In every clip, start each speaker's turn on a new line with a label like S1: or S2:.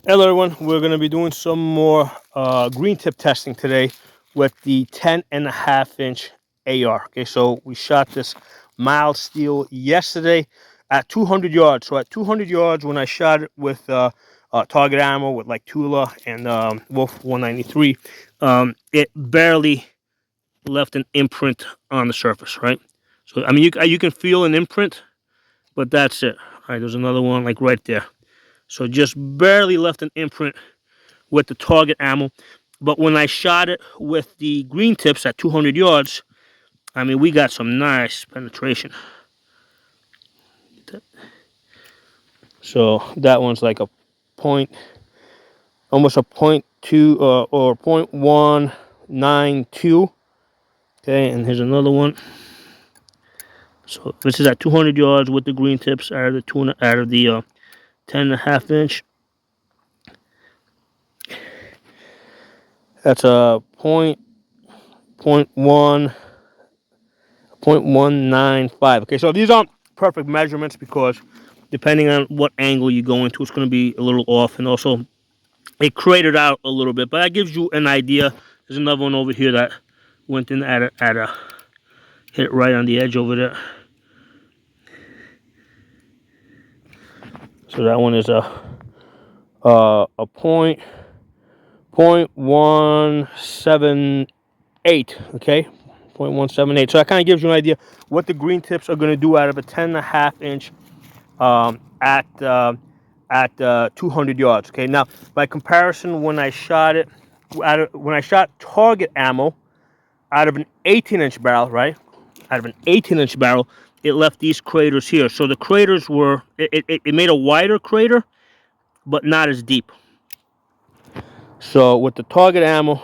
S1: Hello everyone, we're going to be doing some more green tip testing today with the 10.5 inch AR. Okay, so we shot this mild steel yesterday at 200 yards. So at 200 yards, when I shot it with target ammo with like Tula and Wolf 193, it barely left an imprint on the surface, right? So I mean, you can feel an imprint, but that's it. All right, there's another one like right there. So just barely left an imprint with the target ammo. But when I shot it with the green tips at 200 yards, I mean, we got some nice penetration. So that one's like a point, almost a point two or 0.192. Okay, and here's another one. So this is at 200 yards with the green tips out of the 10.5 inch. That's a point one 0.195. Okay, so these aren't perfect measurements because depending on what angle you go into, it's going to be a little off, and also it cratered out a little bit, but that gives you an idea. There's another one over here that went in at a hit it right on the edge over there. So that one is a point 178. Okay, 0.178. So that kind of gives you an idea what the green tips are going to do out of a 10.5 inch at 200 yards. Okay, now by comparison, when I shot it, when I shot target ammo out of an 18-inch barrel, right? Out of an 18-inch barrel, it left these craters here. So the craters were it made a wider crater, but not as deep. So with the target ammo,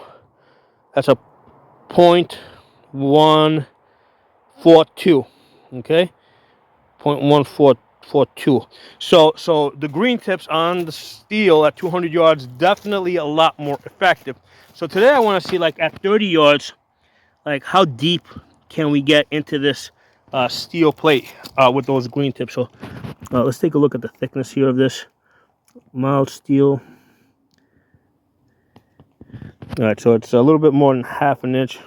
S1: that's a 0.142. Okay, 0.142. So the green tips on the steel at 200 yards definitely a lot more effective. So today I want to see, like, at 30 yards, like how deep can we get into this steel plate with those green tips. So let's take a look at the thickness here of this mild steel. All right, so it's a little bit more than half an inch,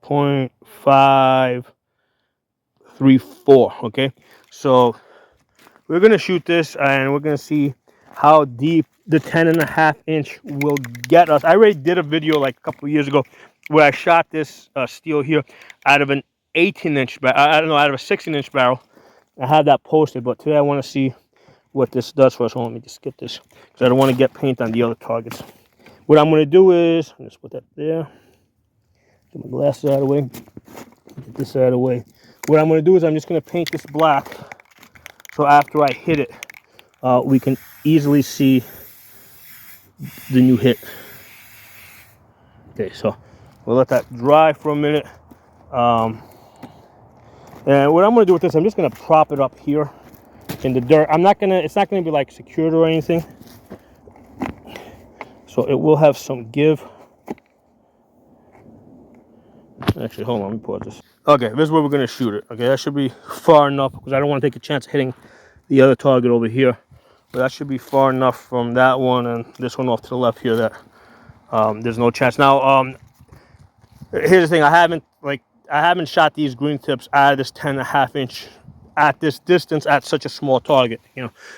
S1: 0.534. Okay, so we're gonna shoot this and we're gonna see how deep the 10.5 inch will get us. I already did a video like a couple of years ago where I shot this steel here out of an 18-inch barrel. I don't know, out of a 16-inch barrel. I have that posted, but today I want to see what this does for us. So let me just get this because I don't want to get paint on the other targets. What I'm going to do is just put that there. Get my glasses out of the way. Get this out of the way. What I'm going to do is I'm just going to paint this black. So after I hit it, we can easily see the new hit. Okay, so we'll let that dry for a minute. And what I'm going to do with this, I'm just going to prop it up here in the dirt. It's not going to be like secured or anything. So it will have some give. Actually, hold on, let me pause this. Okay, this is where we're going to shoot it. Okay, that should be far enough because I don't want to take a chance of hitting the other target over here. But that should be far enough from that one and this one off to the left here that there's no chance. Now, here's the thing: I haven't shot these green tips out of this 10.5 inch at this distance at such a small target.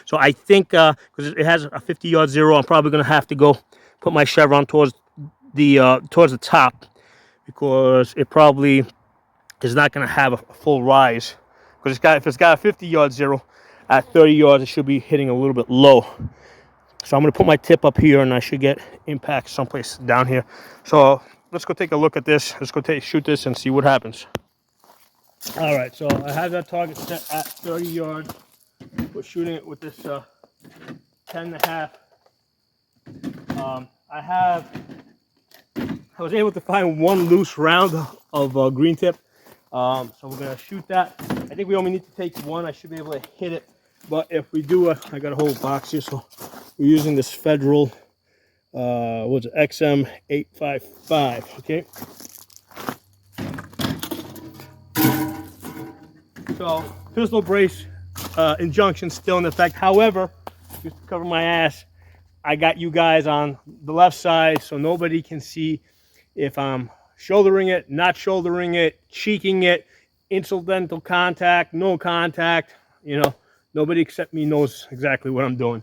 S1: So I think because it has a 50-yard zero, I'm probably going to have to go put my chevron towards the top because it probably is not going to have a full rise. Because if it's got a 50-yard zero, at 30 yards it should be hitting a little bit low. So I'm going to put my tip up here and I should get impact someplace down here. So let's go take a look at this. Let's go shoot this and see what happens. All right, so I have that target set at 30 yards. We're shooting it with this 10.5. I was able to find one loose round of green tip. So we're going to shoot that. I think we only need to take one. I should be able to hit it. But if we do, I got a whole box here. So we're using this Federal, what's it, XM855, okay? So pistol brace injunction still in effect. However, just to cover my ass, I got you guys on the left side so nobody can see if I'm shouldering it, not shouldering it, cheeking it, incidental contact, no contact. You know, nobody except me knows exactly what I'm doing.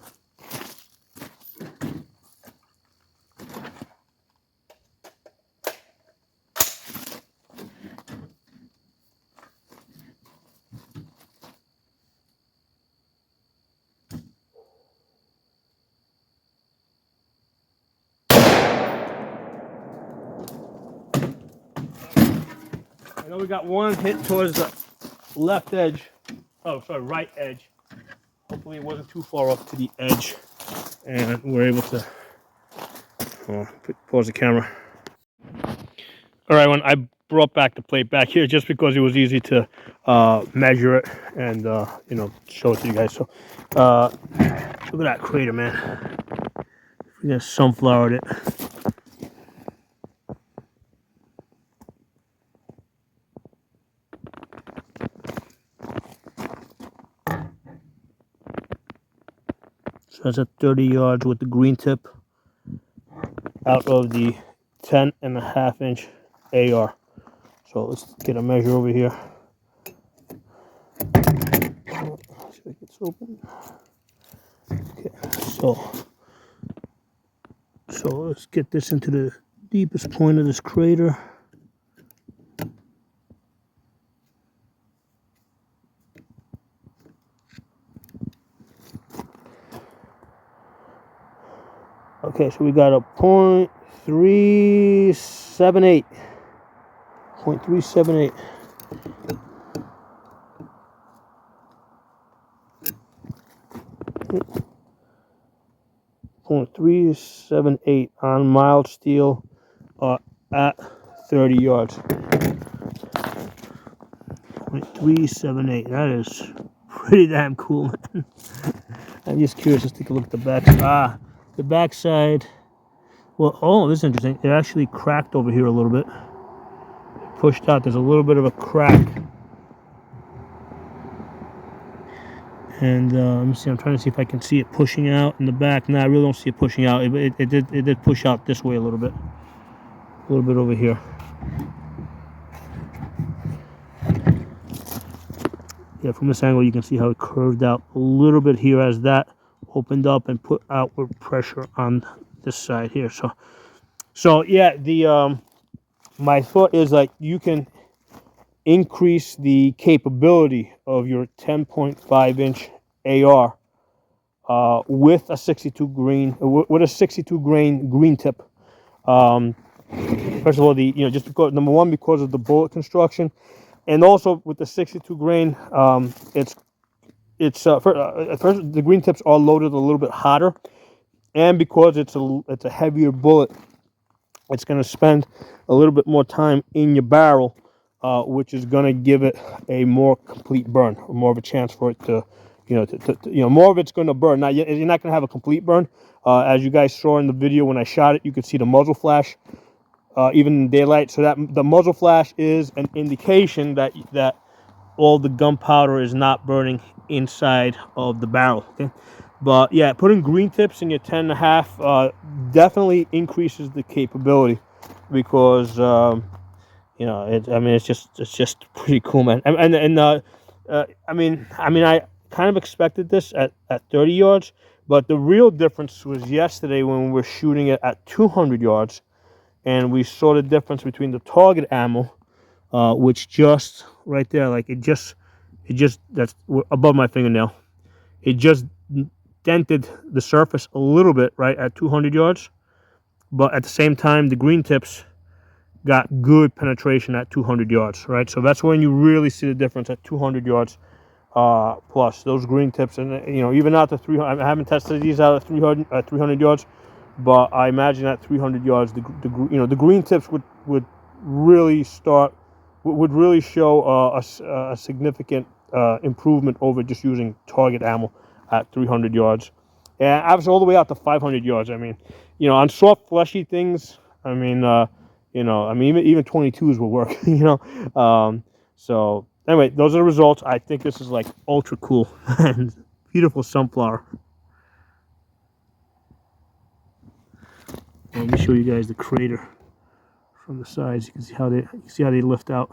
S1: I know we got one hit towards the left edge. Oh, sorry, right edge. Hopefully it wasn't too far off to the edge. And we're able to pause the camera. All right, when I brought back the plate back here just because it was easy to measure it and you know, show it to you guys. So look at that crater, man. We just sunflowered it. So that's at 30 yards with the green tip out of the 10.5 inch AR. So let's get a measure over here. See if it's open. Okay, so let's get this into the deepest point of this crater. Okay, so we got a 0.378. 0.378. .378 on mild steel at 30 yards. 0.378. That is pretty damn cool. I'm just curious. Let's take a look at the back. The back side. Well, oh, this is interesting. It actually cracked over here a little bit. Pushed out. There's a little bit of a crack. And let me see. I'm trying to see if I can see it pushing out in the back. No, I really don't see it pushing out. It did push out this way a little bit over here. Yeah, from this angle you can see how it curved out a little bit here as that opened up and put outward pressure on this side here. So yeah, the my thought is like you can increase the capability of your 10.5 inch AR with a 62 grain green tip. First of all, just because number one, because of the bullet construction, and also with the 62 grain, first the green tips are loaded a little bit hotter, and because it's a heavier bullet, it's going to spend a little bit more time in your barrel, which is going to give it a more complete burn, more of a chance for it to, more of it's going to burn. Now, you're not going to have a complete burn. As you guys saw in the video when I shot it, you could see the muzzle flash, even in daylight. So that the muzzle flash is an indication that all the gunpowder is not burning inside of the barrel. Okay? But yeah, putting green tips in your 10.5 definitely increases the capability because it's just pretty cool, man. I kind of expected this at 30 yards, but the real difference was yesterday when we were shooting it at 200 yards, and we saw the difference between the target ammo, which just right there, like it just that's above my fingernail. It just dented the surface a little bit right at 200 yards, but at the same time the green tips got good penetration at 200 yards, right? So that's when you really see the difference at 200 yards plus those green tips. And even out to 300, I haven't tested these out at 300 yards, but I imagine at 300 yards the green tips would really show a significant improvement over just using target ammo at 300 yards, and obviously all the way out to 500 yards. I mean, on soft fleshy things, even 22s will work. So anyway, those are the results. I think this is like ultra cool and beautiful sunflower. Let me show you guys the crater from the sides. You can see how they lift out.